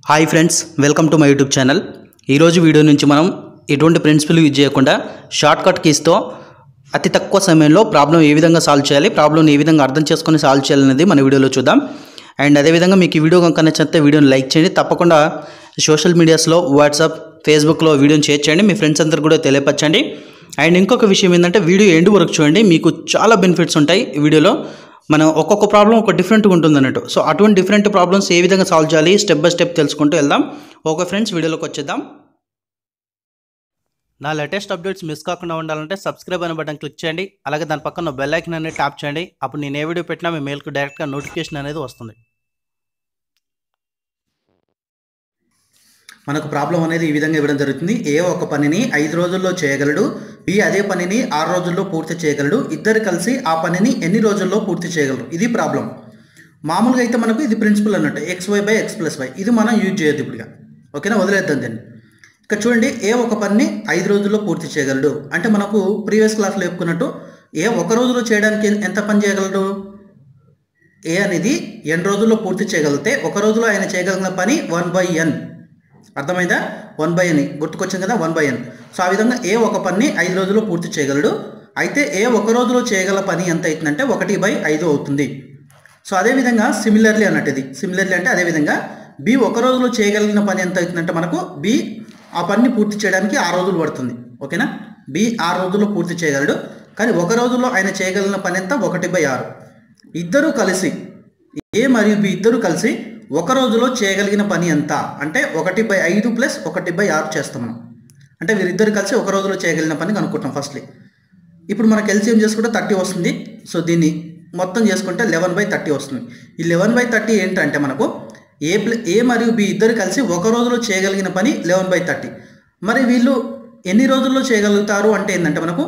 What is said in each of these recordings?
Hi friends, welcome to my YouTube channel. ఈరోజు video నుంచి మనం ఎటువంటి ప్రిన్సిపల్ యూజ్ చేయకుండా షార్ట్ కట్ కీస్తో అతి తక్కువ సమయంలో ప్రాబ్లం ఏ విధంగా సాల్వ్ చేయాలి, ప్రాబ్లమ్ని ఏ విధంగా అర్థం చేసుకొని సాల్వ్ చేయాలనేది మన వీడియోలో చూద్దాం. అండ్ అదేవిధంగా మీకు ఈ వీడియో కనుక నచ్చితే వీడియోని లైక్ చేయండి. తప్పకుండా సోషల్ మీడియాస్లో వాట్సాప్, ఫేస్బుక్లో వీడియోని షేర్ చేయండి, మీ ఫ్రెండ్స్ అందరు కూడా తెలియపరచండి. అండ్ ఇంకొక విషయం ఏంటంటే వీడియో ఎండ్ వరకు చూడండి, మీకు చాలా బెనిఫిట్స్ ఉంటాయి. ఈ వీడియోలో మనం ఒక్కొక్క ప్రాబ్లం ఒక డిఫరెంట్గా ఉంటుంది అన్నట్టు. సో అటువంటి డిఫరెంట్ ప్రాబ్లమ్స్ ఏ విధంగా సాల్వ్ చేయాలి స్టెప్ బై స్టెప్ తెలుసుకుంటూ వెళ్దాం. ఓకే ఫ్రెండ్స్, వీడియోలోకి వచ్చేద్దాం. నా లేటెస్ట్ అప్డేట్స్ మిస్ కాకుండా ఉండాలంటే సబ్స్క్రైబ్ అనే బటన్ క్లిక్ చేయండి. అలాగే దాని పక్కన బెల్ ఐకాన్ అనేది ట్యాప్ చేయండి. అప్పుడు నేను ఏ వీడియో పెట్టినా మీ మెయిల్కి డైరెక్ట్గా నోటిఫికేషన్ అనేది వస్తుంది. మనకు ప్రాబ్లం అనేది ఈ విధంగా ఇవ్వడం జరుగుతుంది. ఏ ఒక పనిని 5 రోజుల్లో చేయగలడు, బి అదే పనిని 6 రోజుల్లో పూర్తి చేయగలడు. ఇద్దరు కలిసి ఆ పనిని ఎన్ని రోజుల్లో పూర్తి చేయగలరు, ఇది ప్రాబ్లం. మామూలుగా అయితే మనకు ఇది ప్రిన్సిపల్ అన్నట్టు, xy/x+y. ఇది మనం యూజ్ చేయొద్దు ఇప్పుడుగా, ఓకేనా, వదిలేద్దాం దీన్ని. ఇక్కడ చూడండి, ఏ ఒక పనిని 5 రోజుల్లో పూర్తి చేయగలడు అంటే మనకు ప్రీవియస్ క్లాస్లో చెప్పుకున్నట్టు ఏ ఒక రోజులో చేయడానికి ఎంత పని చేయగలడు, ఏ అనేది n రోజుల్లో పూర్తి చేయగలిగితే ఒక రోజులో ఆయన చేయగలిగిన పని 1/n. అర్థమైందా? 1/n గుర్తుకొచ్చింది కదా, 1/n. సో ఆ విధంగా ఏ ఒక పని 5 రోజుల్లో పూర్తి చేయగలడు. అయితే ఏ ఒక రోజులో చేయగల పని ఎంత అవుతుందంటే 1/5 అవుతుంది. సో అదేవిధంగా సిమిలర్లీ అన్నట్టు, ఇది సిమిలర్లీ అంటే అదేవిధంగా బి ఒక రోజులో చేయగలిగిన పని ఎంత అవుతుందంటే మనకు బి ఆ పనిని పూర్తి చేయడానికి 6 రోజులు పడుతుంది. ఓకేనా, బి 6 రోజుల్లో పూర్తి చేయగలడు. కానీ ఒక రోజులో ఆయన చేయగలిగిన పని ఎంత, 1/6. ఇద్దరు కలిసి, ఏ మరియు బి ఇద్దరు కలిసి ఒక రోజులో చేయగలిగిన పని ఎంత అంటే 1/5 + 1/6 చేస్తాం మనం. అంటే వీరిద్దరు కలిసి ఒక రోజులో చేయగలిగిన పని కనుక్కుంటాం ఫస్ట్లీ. ఇప్పుడు మనకు ఎల్సిఎం చేసుకుంటే 30 వస్తుంది. సో దీన్ని మొత్తం చేసుకుంటే 11/30 వస్తుంది. ఈ 11/30 ఏంటంటే మనకు ఏ మరియు బి ఇద్దరు కలిసి ఒక రోజులో చేయగలిగిన పని 11/30. మరి వీళ్ళు ఎన్ని రోజుల్లో చేయగలుగుతారు అంటే ఏంటంటే మనకు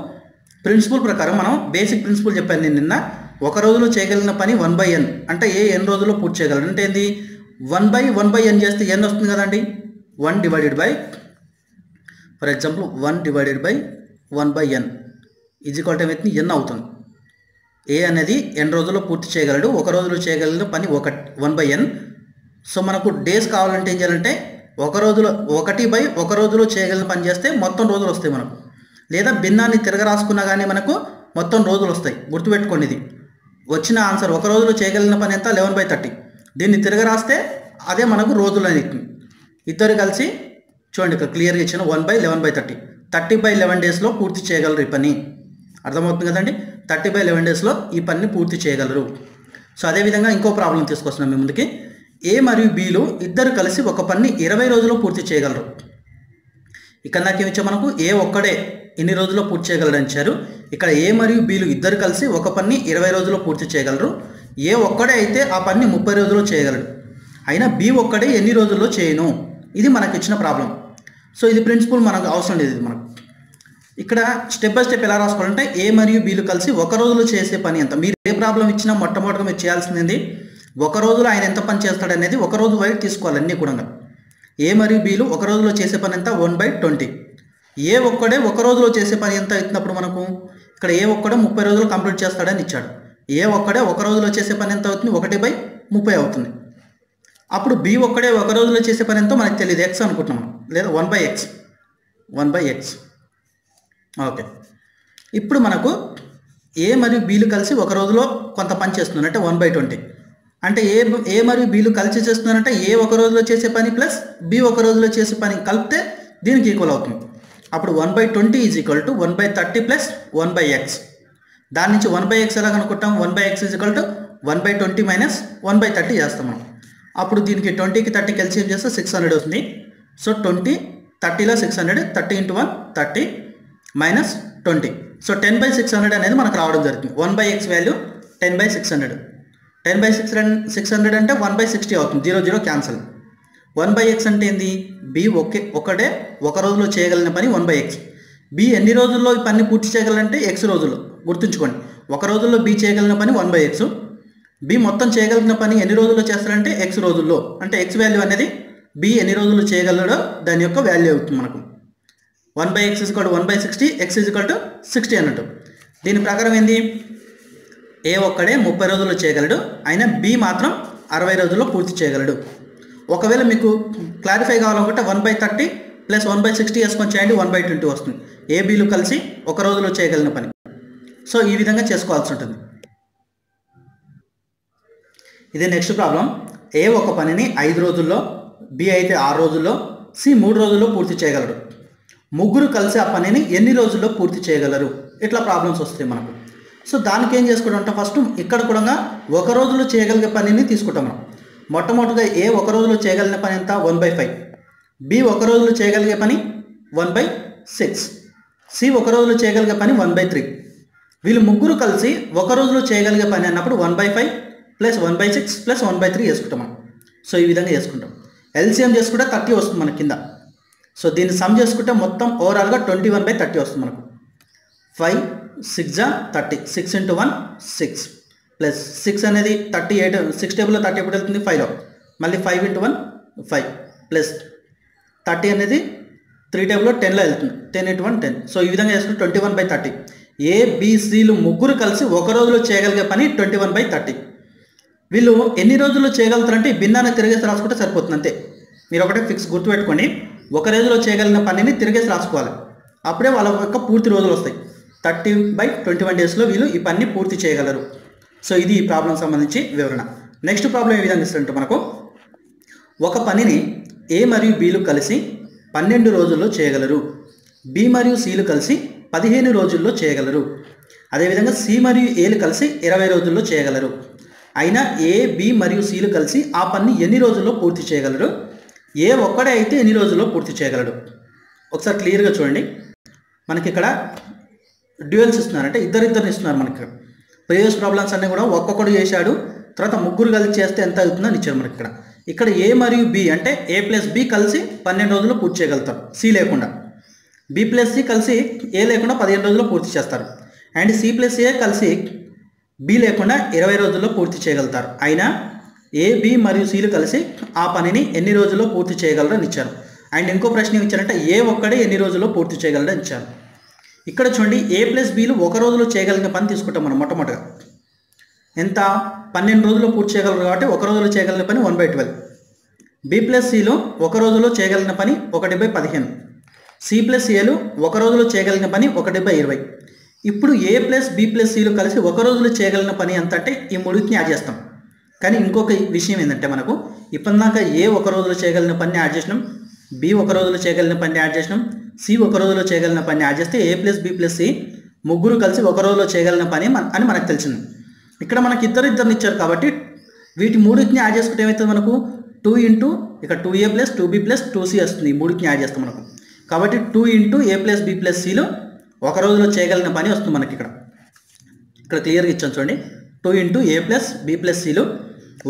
ప్రిన్సిపల్ ప్రకారం, మనం బేసిక్ ప్రిన్సిపల్ చెప్పాను నేను నిన్న, ఒక రోజులో చేయగలిగిన పని 1/n అంటే ఏ n రోజుల్లో పూర్తి చేయగలడు అంటే ఏంది, 1/1/n చేస్తే n వస్తుంది కదండి. 1/, ఫర్ ఎగ్జాంపుల్ 1/1/n = n అవుతుంది. ఏ అనేది n రోజుల్లో పూర్తి చేయగలడు, ఒక రోజులో చేయగలిగిన పని 1/n. సో మనకు డేస్ కావాలంటే ఏం చేయాలంటే ఒక రోజులో 1/1 రోజులో చేయగలిగిన పని చేస్తే మొత్తం రోజులు వస్తాయి మనకు. లేదా భిన్నాన్ని తిరగరాసుకున్నా కానీ మనకు మొత్తం రోజులు వస్తాయి. గుర్తుపెట్టుకోండి, ఇది వచ్చిన ఆన్సర్ ఒక రోజులో చేయగలిగిన పని ఎంత, 11/30. దీన్ని తిరగరాస్తే అదే మనకు రోజులు అనేది. ఇద్దరు కలిసి చూడండి, ఇక్కడ క్లియర్గా ఇచ్చిన 1/11/30, 30/11 డేస్లో పూర్తి చేయగలరు ఈ పని. అర్థమవుతుంది కదండి, 30/11 డేస్లో ఈ పనిని పూర్తి చేయగలరు. సో అదేవిధంగా ఇంకో ప్రాబ్లం తీసుకొస్తున్నాం మీ ముందుకి. ఏ మరియు బిలు ఇద్దరు కలిసి ఒక పని 20 రోజుల్లో పూర్తి చేయగలరు. ఇక్కడ నాకేమి ఇచ్చా, మనకు ఏ ఒక్కడే ఎన్ని రోజుల్లో పూర్తి చేయగలరు ఇచ్చారు. ఇక్కడ ఏ మరియు బిలు ఇద్దరు కలిసి ఒక పని 20 రోజుల్లో పూర్తి చేయగలరు. ఏ ఒక్కడే అయితే ఆ పని 30 రోజుల్లో చేయగలడు. అయినా బి ఒక్కడే ఎన్ని రోజుల్లో చేయను, ఇది మనకు ఇచ్చిన ప్రాబ్లం. సో ఇది ప్రిన్సిపల్ మనకు అవసరం లేదు. ఇది మనకు ఇక్కడ స్టెప్ బై స్టెప్ ఎలా రాసుకోవాలంటే ఏ మరియు బిలు కలిసి ఒక రోజులో చేసే పని ఎంత. మీరు ఏ ప్రాబ్లం ఇచ్చినా మొట్టమొదటిగా మీరు చేయాల్సింది ఒక రోజులో ఆయన ఎంత పని చేస్తాడు అనేది ఒక రోజు వైట్ తీసుకోవాలి అన్నీ కూడా. ఏ మరియు బిలు ఒక రోజులో చేసే పని ఎంత, 1/20. ఏ ఒక్కడే ఒక రోజులో చేసే పని ఎంత అవుతున్నప్పుడు మనకు ఇక్కడ ఏ ఒక్కడే 30 రోజులు కంప్లీట్ చేస్తాడని ఇచ్చాడు. ఏ ఒక్కడే ఒక రోజులో చేసే పని ఎంత అవుతుంది, 1/30 అవుతుంది. అప్పుడు బి ఒక్కడే ఒక రోజులో చేసే పని ఎంతో మనకు తెలియదు, ఎక్స్ అనుకుంటున్నాం మనం, లేదా 1/x. ఓకే, ఇప్పుడు మనకు ఏ మరియు బీలు కలిసి ఒక రోజులో కొంత పని చేస్తున్నారంటే 1/20. అంటే ఏ మరియు బీలు కలిసి చేస్తున్నారంటే ఏ ఒక రోజులో చేసే పని ప్లస్ బి ఒక రోజులో చేసే పని కలిపితే దీనికి ఈక్వల్ అవుతుంది. అప్పుడు 1/20 = 1/30 + 1/x. దాని నుంచి 1/x ఎలా కనుక్కుంటాం, 1/x = 1/20 - 1/30 చేస్తాం మనం. అప్పుడు దీనికి 20కి 30 ఎల్సిఎం చేస్తే 600 వస్తుంది. సో 20, 30లో 600, 30 × 1 30 - 20. సో 10/600 అనేది మనకు రావడం జరుగుతుంది. 1/x value 10/600. 10/600 అంటే 1/60 అవుతుంది, 0 0 క్యాన్సల్. 1/x అంటే ఏంది, బి ఒకడే ఒక రోజులో చేయగలిగిన పని 1/x. బి ఎన్ని రోజుల్లో ఈ పని పూర్తి చేయగలంటే x రోజుల్లో. గుర్తుంచుకోండి, ఒక రోజుల్లో బి చేయగలిగిన పని 1/x. బి మొత్తం చేయగలిగిన పని ఎన్ని రోజుల్లో చేస్తారంటే x రోజుల్లో. అంటే x వాల్యూ అనేది బి ఎన్ని రోజుల్లో చేయగలడో దాని యొక్క వాల్యూ అవుతుంది మనకు. 1/x = 1/60, x = 60 అన్నట్టు. దీని ప్రకారం ఏంది, ఏ ఒక్కడే 30 రోజుల్లో చేయగలడు, అయినా బి మాత్రం 60 రోజుల్లో పూర్తి చేయగలడు. ఒకవేళ మీకు క్లారిఫై కావాలనుకుంటే 1/30 ప్లస్ 1/60 వేసుకొని చేయండి, 1/20 వస్తుంది. ఏ బీలు కలిసి ఒక రోజులో చేయగలిగిన పని. సో ఈ విధంగా చేసుకోవాల్సి ఉంటుంది. ఇది నెక్స్ట్ ప్రాబ్లం. ఏ ఒక పనిని 5 రోజుల్లో, బి అయితే 6 రోజుల్లో, సి 3 రోజుల్లో పూర్తి చేయగలరు. ముగ్గురు కలిసి ఆ పనిని ఎన్ని రోజుల్లో పూర్తి చేయగలరు? ఇట్లా ప్రాబ్లమ్స్ వస్తాయి మనకు. సో దానికి ఏం చేసుకుంటాం, ఫస్ట్ ఇక్కడ కూడా ఒక రోజులో చేయగలిగే పనిని తీసుకుంటాం మనం. మొట్టమొదటిగా ఏ ఒక రోజులో చేయగలిగిన పని ఎంత? 1/5. బి ఒక రోజులో చేయగలిగే పని 1/6. సి ఒక రోజులో చేయగలిగే పని 1/3. వీళ్ళు ముగ్గురు కలిసి ఒక రోజులో చేయగలిగే పని అన్నప్పుడు 1/5 ప్లస్ 1/6 ప్లస్ 1/3 వేసుకుంటాం మనం. సో ఈ విధంగా చేసుకుంటాం. ఎల్సిఎం చేసుకుంటే 30 వస్తుంది మన కింద. సో దీన్ని సమ్ చేసుకుంటే మొత్తం ఓవరాల్గా 21/30 వస్తుంది మనకు. 5 6 30, 6 × 1 6 ప్లస్ 6 అనేది 38. 6 టేబుల్లో 30 ఎప్పుడు వెళ్తుంది? 5లో. మళ్ళీ 5 × 1 5 ప్లస్ 30 అనేది 3 టేబుల్లో 10లో వెళ్తుంది. 10 × 1 10. సో ఈ విధంగా చేసుకుంటే 21/30. ఏబిసిలు ముగ్గురు కలిసి ఒక రోజులో చేయగలిగే పని 21/30. వీళ్ళు ఎన్ని రోజుల్లో చేయగలుగుతారంటే ఈ భిన్నాన్ని తిరిగేసి రాసుకుంటే సరిపోతుంది అంతే. మీరు ఒకటే ఫిక్స్ గుర్తుపెట్టుకోండి, ఒక రోజులో చేయగలిగిన పనిని తిరిగేసి రాసుకోవాలి. అప్పుడే వాళ్ళ యొక్క పూర్తి రోజులు వస్తాయి. 30/21 డేస్లో వీళ్ళు ఈ పని పూర్తి చేయగలరు. సో ఇది ఈ ప్రాబ్లం సంబంధించి వివరణ. నెక్స్ట్ ప్రాబ్లం ఏ విధంగా ఇస్తుంటే మనకు ఒక పనిని ఏ మరియు బీలు కలిసి 12 రోజుల్లో చేయగలరు. బి మరియు సిలు కలిసి 15 రోజుల్లో చేయగలరు. అదేవిధంగా సి మరియు ఏలు కలిసి 20 రోజుల్లో చేయగలరు. అయినా ఏ బి మరియు సిలు కలిసి ఆ పని ఎన్ని రోజుల్లో పూర్తి చేయగలరు? ఏ ఒక్కడే అయితే ఎన్ని రోజుల్లో పూర్తి చేయగలడు? ఒకసారి క్లియర్గా చూడండి. మనకి ఇక్కడ డ్యూయల్స్ ఇస్తున్నారు, అంటే ఇద్దరిని ఇస్తున్నారు. మనకి ప్రీవియస్ ప్రాబ్లమ్స్ అన్నీ కూడా ఒక్కొక్కడు చేశాడు, తర్వాత ముగ్గురు కలిసి చేస్తే ఎంత అవుతుందని ఇచ్చారు మనకి ఇక్కడ. ఇక్కడ ఏ మరియు బి అంటే ఏ ప్లస్ బి కలిసి 12 రోజుల్లో పూర్తి చేయగలుగుతారు సి లేకుండా. బి ప్లస్ సి కలిసి ఏ లేకుండా 15 రోజుల్లో పూర్తి చేస్తారు. అండ్ సి ప్లస్ ఏ కలిసి బి లేకుండా 20 రోజుల్లో పూర్తి చేయగలుగుతారు. అయినా ఏ బి మరియు సిలు కలిసి ఆ పనిని ఎన్ని రోజుల్లో పూర్తి చేయగలరు అని ఇచ్చారు. అండ్ ఇంకో ప్రశ్న ఏమి ఇచ్చారంటే ఏ ఒక్కడే ఎన్ని రోజుల్లో పూర్తి చేయగలరు అని ఇచ్చారు. ఇక్కడ చూడండి, ఏ ప్లస్ బీలు ఒక రోజులో చేయగలిగిన పని తీసుకుంటాం మనం. మొట్టమొదటిగా ఎంత? 12 రోజుల్లో పూర్తి చేయగలరు కాబట్టి ఒక రోజులో చేయగలిగిన పని 1/12. బి ప్లస్ సిలు ఒక రోజులో చేయగలిగిన పని 1/15. సి ప్లస్ ఏలు ఒక రోజులో చేయగలిగిన పని 1/20. ఇప్పుడు ఏ ప్లస్ బి ప్లస్ సిలు కలిసి ఒక రోజులో చేయగలిగిన పని ఎంత అంటే ఈ మూడింటిని యాడ్ చేస్తాం. కానీ ఇంకొక విషయం ఏంటంటే మనకు ఇప్పటిదాకా ఏ ఒక రోజులో చేయగలిగిన పని యాడ్ చేసినాం, బి ఒక రోజులో చేయగలిగిన పని యాడ్ చేసినాం, సి ఒక రోజులో చేయగలిగిన పని యాడ్ చేస్తే ఏ ప్లస్ బి ప్లస్ సి ముగ్గురు కలిసి ఒక రోజులో చేయగలిగిన పని అని మనకు తెలిసింది. ఇక్కడ మనకి ఇద్దరిని ఇచ్చారు కాబట్టి వీటి మూడింటిని యాడ్ చేసుకుంటే ఏమవుతుంది మనకు? 2 × ఇక్కడ 2a plus 2b plus 2c వస్తుంది. ఈ మూడింటిని యాడ్ చేస్తాం మనకు. కాబట్టి 2 × a ప్లస్ బి ప్లస్ సిలు ఒక రోజులో చేయగలిగిన పని వస్తుంది మనకి. ఇక్కడ క్లియర్గా ఇచ్చాను చూడండి. 2 × a ప్లస్ బి ప్లస్ సిలు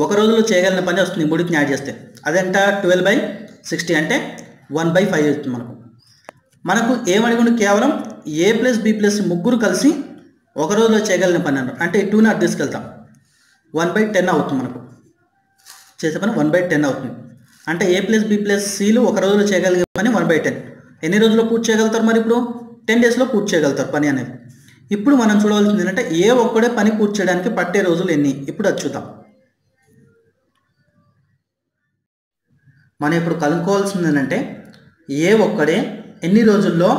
ఒక రోజులో చేయగలిగిన పని వస్తుంది మూడింటిని యాడ్ చేస్తే. అదంట 12/60 అంటే 1/5 అవుతుంది మనకు ఏమడిగుండు? కేవలం ఏ ప్లస్ బి ప్లస్ ముగ్గురు కలిసి ఒక రోజులో చేయగలిగిన పని అన్నారు. అంటే 2ని అటు తీసుకెళ్తాం, 1/10 అవుతుంది మనకు. చేసే పని 1/10 అవుతుంది. అంటే ఏ ప్లస్ బి ప్లస్ సిలు ఒక రోజులో చేయగలిగే పని 1/10. ఎన్ని రోజుల్లో పూర్తి చేయగలుగుతారు మరి? ఇప్పుడు 10 డేస్లో పూర్తి చేయగలుగుతారు పని అనేది. ఇప్పుడు మనం చూడవలసింది ఏంటంటే ఏ ఒక్కడే పని పూర్తి చేయడానికి పట్టే రోజులు ఎన్ని? ఇప్పుడు అది చూద్దాం. మనం ఇప్పుడు కనుక్కోవాల్సింది ఏంటంటే ఏ ఒక్కడే ఎన్ని రోజుల్లో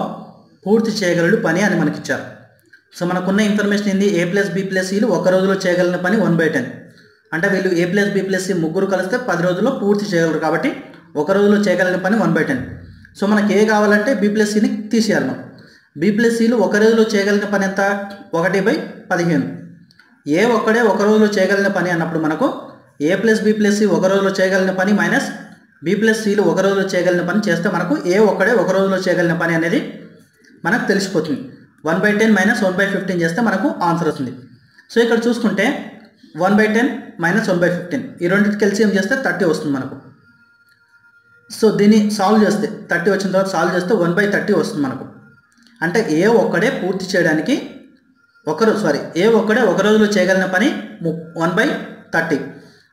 పూర్తి చేయగలడు పని అని మనకి ఇచ్చారు. సో మనకున్న ఇన్ఫర్మేషన్ ఏంది? ఏ ప్లస్ బి ప్లస్ సిలు ఒక రోజులో చేయగలిగిన పని 1/10. అంటే వీళ్ళు ఏ ప్లస్ బి ప్లస్ సి ముగ్గురు కలిస్తే 10 రోజుల్లో పూర్తి చేయగలరు కాబట్టి ఒక రోజులో చేయగలిగిన పని 1/10. సో మనకి ఏ కావాలంటే బి ప్లస్ సిని తీసేయాలి మనం. బి ప్లస్ సిలు ఒక రోజులో చేయగలిగిన పని ఎంత? 1/15. ఏ ఒక్కడే ఒక రోజులో చేయగలిగిన పని అన్నప్పుడు మనకు ఏ ప్లస్ బి ప్లస్ సి ఒక రోజులో చేయగలిగిన పని మైనస్ బి ప్లస్ సిలు ఒక రోజులో చేయగలిగిన పని చేస్తే మనకు ఏ ఒక్కడే ఒక రోజులో చేయగలిగిన పని అనేది మనకు తెలిసిపోతుంది. 1/10 మైనస్ 1/15 చేస్తే మనకు ఆన్సర్ వస్తుంది. సో ఇక్కడ చూసుకుంటే 1/10 మైనస్ 1/15 ఈ రెండింటికి ఎల్సిఎం చేస్తే 30 వస్తుంది మనకు. సో దీన్ని సాల్వ్ చేస్తే 30 వచ్చిన తర్వాత సాల్వ్ చేస్తే 1/30 వస్తుంది మనకు. అంటే ఏ ఒక్కడే పూర్తి చేయడానికి ఏ ఒక్కడే ఒక రోజులో చేయగలిగిన పని 1/30.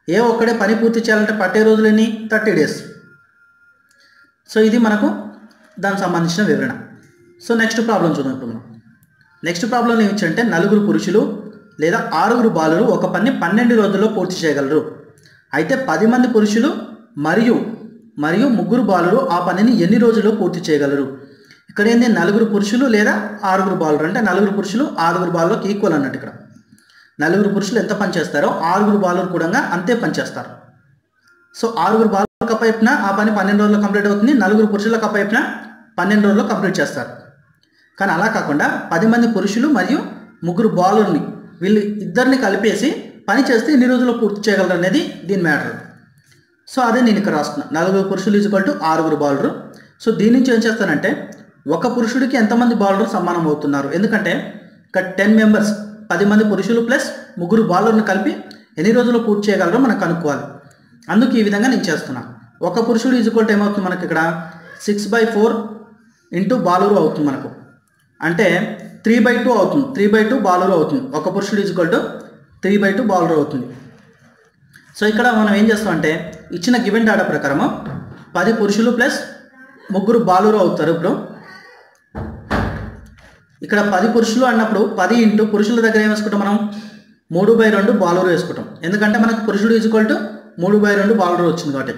ఏ ఒక్కడే పని పూర్తి చేయాలంటే పట్టే రోజులు ఎన్ని? 30 డేస్. సో ఇది మనకు దానికి సంబంధించిన వివరణ. సో నెక్స్ట్ ప్రాబ్లం చూద్దాం. ఇప్పుడు మనం నెక్స్ట్ ప్రాబ్లంలో ఏమి ఇచ్చారంటే 4 పురుషులు లేదా 6 బాలురు ఒక పని 12 రోజుల్లో పూర్తి చేయగలరు. అయితే 10 మంది పురుషులు మరియు ముగ్గురు బాలురు ఆ పనిని ఎన్ని రోజుల్లో పూర్తి చేయగలరు. ఇక్కడ ఏంది 4 పురుషులు లేదా 6 బాలురు, అంటే 4 పురుషులు 6 బాలులకు ఈక్వల్ అన్నట్టు. ఇక్కడ 4 పురుషులు ఎంత పని చేస్తారో 6 బాలురు కూడా అంతే పని చేస్తారు. సో 6 బాలులకు అప్పయిన ఆ పని 12 రోజుల్లో కంప్లీట్ అవుతుంది. 4 పురుషులకు అప్పయిన 12 రోజుల్లో కంప్లీట్ చేస్తారు. కానీ అలా కాకుండా 10 మంది పురుషులు మరియు 3 బాలుర్ని వీళ్ళు ఇద్దరిని కలిపేసి పని చేస్తే ఎన్ని రోజుల్లో పూర్తి చేయగలరు అనేది దీని మ్యాటర్. సో అదే నేను ఇక్కడ రాస్తున్నా. 4 పురుషులు ఈక్వల్ టు 6 బాలురు. సో దీని నుంచి ఏం చేస్తానంటే ఒక పురుషుడికి ఎంతమంది బాలురు సమానం అవుతున్నారు, ఎందుకంటే ఇక్కడ 10 మెంబర్స్ 10 మంది పురుషులు ప్లస్ 3 బాలుర్ని కలిపి ఎన్ని రోజుల్లో పూర్తి చేయగలరో మనం కనుక్కోవాలి. అందుకు ఈ విధంగా నేను చేస్తున్నాను. ఒక పురుషుడు ఈక్వల్ టు ఏమవుతుంది మనకి ఇక్కడ 6/4 ఇంటూ బాలురు అవుతుంది మనకు, అంటే 3/2 అవుతుంది. 3/2 బాలురు అవుతుంది. ఒక పురుషుడు ఈక్వల్ టు 3/2 బాలురు అవుతుంది. సో ఇక్కడ మనం ఏం చేస్తామంటే ఇచ్చిన గివెన్ డేటా ప్రకారము 10 పురుషులు ప్లస్ 3 బాలురు అవుతారు. ఇప్పుడు ఇక్కడ 10 పురుషులు అన్నప్పుడు 10 ఇంటూ పురుషుల దగ్గర ఏం వేసుకుంటాం మనం 3/2 బాలురు వేసుకుంటాం, ఎందుకంటే మనకు పురుషుడు ఈక్వల్ టు 3/2 బాలురు వచ్చింది కాబట్టి.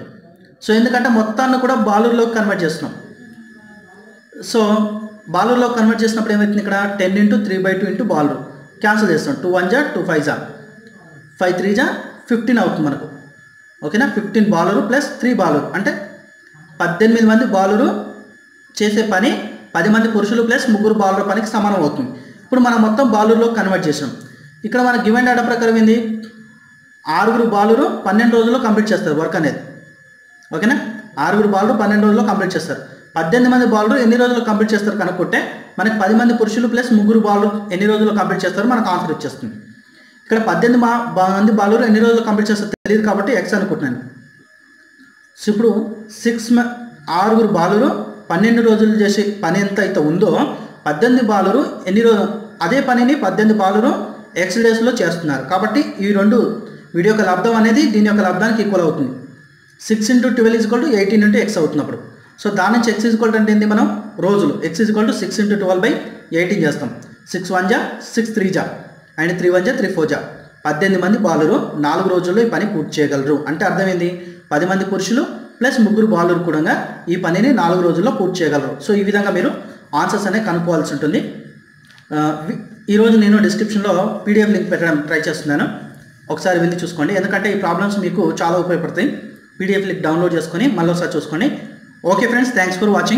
సో ఎందుకంటే మొత్తాన్ని కూడా బాలురులోకి కన్వర్ట్ చేస్తున్నాం. సో బాలురులోకి కన్వర్ట్ చేసినప్పుడు ఏమవుతుంది ఇక్కడ 10 ఇంటూ 3/2 ఇంటూ బాలురు క్యాన్సిల్ చేస్తాం. 2 1 2 5 5 3 15 అవుతుంది మనకు. ఓకేనా, 15 బాలురు ప్లస్ 3 బాలురు అంటే 18 మంది బాలురు చేసే పని 10 మంది పురుషులు ప్లస్ 3 బాలురు పనికి సమానం అవుతుంది. ఇప్పుడు మనం మొత్తం బాలురులో కన్వర్ట్ చేసాం. ఇక్కడ మన గివెన్ డేటా ప్రకారం ఏంది 6 బాలురు 12 రోజుల్లో కంప్లీట్ చేస్తారు వర్క్ అనేది. ఓకేనా, 6 బాలురు 12 రోజుల్లో కంప్లీట్ చేస్తారు. 18 మంది బాలురు ఎన్ని రోజుల్లో కంప్లీట్ చేస్తారు కనుక్కుంటే మనకి 10 మంది పురుషులు ప్లస్ 3 బాలురు ఎన్ని రోజుల్లో కంప్లీట్ చేస్తారో మనకు ఆన్సర్ వచ్చేస్తుంది. ఇక్కడ 18 మంది బాలురు ఎన్ని రోజుల్లో కంప్లీట్ చేస్తారో తెలియదు కాబట్టి ఎక్స్ అనుకుంటున్నాను. సో ఇప్పుడు 6 బాలురు 12 రోజులు చేసే పని ఎంత అయితే ఉందో 18 బాలురు ఎన్ని రోజులు అదే పనిని 18 బాలురు ఎక్స్ డేస్లో చేస్తున్నారు. కాబట్టి ఈ రెండు వీడి యొక్క లబ్ధం అనేది దీని యొక్క లబ్ధానికి ఈక్వల్ అవుతుంది. 6 into 12 equal to 18 into X అవుతున్నప్పుడు. సో దాని నుంచి ఎక్స్ ఈక్వల్ అంటే ఏంటి మనం రోజులు. ఎక్స్ ఈక్వల్ టు 6 ఇంటూ 12/18 చేస్తాం. 6 1 6 3 అండ్ 3 1 3 4 18 మంది బాలురు 4 రోజుల్లో ఈ పని పూర్తి చేయగలరు. అంటే అర్థమైంది 10 మంది పురుషులు ప్లస్ 3 బాలురు కూడా ఈ పనిని 4 రోజుల్లో పూర్తి చేయగలరు. సో ఈ విధంగా మీరు ఆన్సర్స్ అనేవి కనుక్కోవాల్సి ఉంటుంది. ఈరోజు నేను డిస్క్రిప్షన్లో PDF లింక్ పెట్టడం ట్రై చేస్తున్నాను, ఒకసారి వెళ్ళి చూసుకోండి. ఎందుకంటే ఈ ప్రాబ్లమ్స్ మీకు చాలా ఉపయోగపడతాయి. PDF లింక్ డౌన్లోడ్ చేసుకొని మళ్ళీ ఒకసారి చూసుకోండి. Okay friends, thanks for watching.